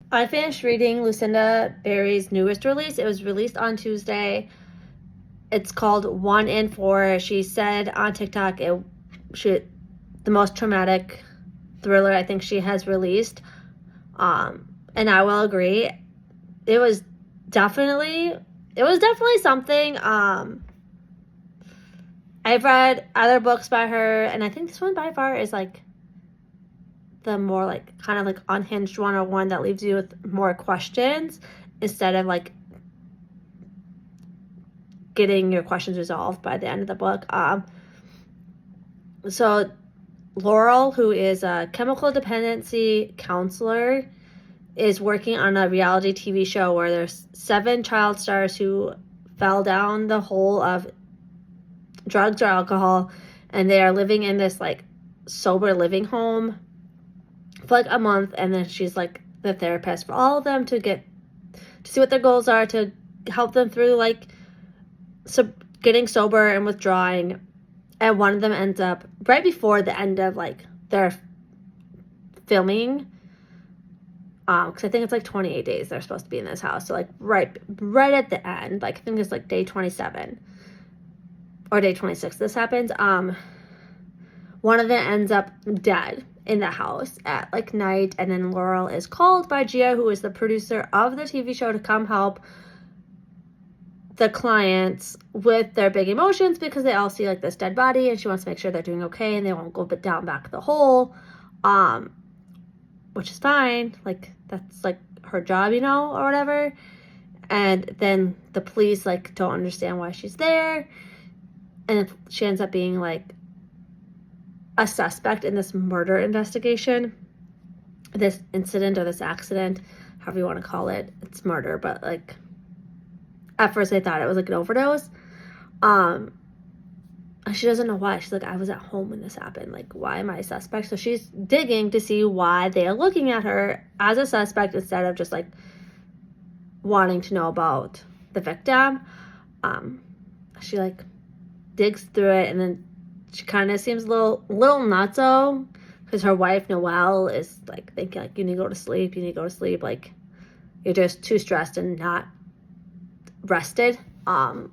I finished reading Lucinda Berry's newest release. It was released on Tuesday. It's called 1 in 4. She said on TikTok the most traumatic thriller I think she has released. And I will agree. It was definitely something. I've read other books by her, and I think this one by far is like the more like kind of like unhinged one, or one that leaves you with more questions instead of like getting your questions resolved by the end of the book. So Laurel, who is a chemical dependency counselor, is working on a reality TV show where there's 7 child stars who fell down the hole of drugs or alcohol, and they are living in this like sober living home for like a month, and then she's like the therapist for all of them to see what their goals are, to help them through like getting sober and withdrawing. And one of them ends up right before the end of like their filming, because I think it's like 28 days they're supposed to be in this house, so like right at the end, like I think it's like day 27 or day 26 this happens. One of them ends up dead in the house at like night, and then Laurel is called by Gia, who is the producer of the TV show, to come help the clients with their big emotions, because they all see like this dead body, and she wants to make sure they're doing okay and they won't go down back the hole, which is fine, like that's like her job, or whatever. And then the police like don't understand why she's there, and she ends up being like a suspect in this murder investigation, this incident or this accident, however you want to call it. It's murder, but like at first I thought it was like an overdose. She doesn't know why. She's like, I was at home when this happened. Like, why am I a suspect? So she's digging to see why they are looking at her as a suspect instead of just like wanting to know about the victim. She like digs through it, and then she kind of seems a little nutso, because her wife Noelle is like thinking like, you need to go to sleep, like you're just too stressed and not rested. And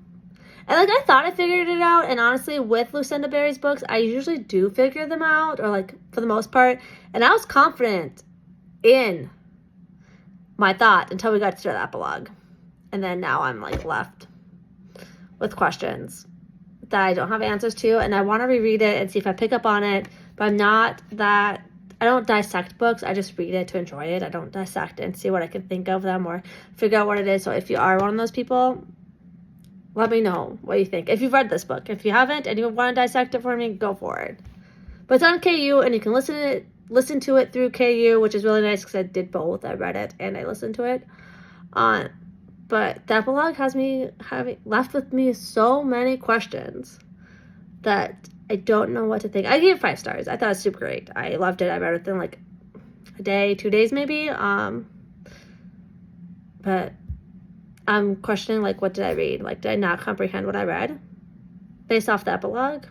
like I thought I figured it out, and honestly with Lucinda Berry's books I usually do figure them out, or like for the most part, and I was confident in my thought until we got to the epilogue, and then now I'm like left with questions that I don't have answers to, and I want to reread it and see if I pick up on it. But I don't dissect books. I just read it to enjoy it. I don't dissect and see what I can think of them or figure out what it is. So if you are one of those people, let me know what you think. If you've read this book. If you haven't and you want to dissect it for me, go for it. But it's on KU, and you can listen to it through KU, which is really nice because I did both. I read it and I listened to it. But the epilogue has me left with me so many questions that I don't know what to think. I gave it 5 stars. I thought it was super great. I loved it. I read it within like a day, 2 days maybe. But I'm questioning like, what did I read? Like, did I not comprehend what I read based off the epilogue?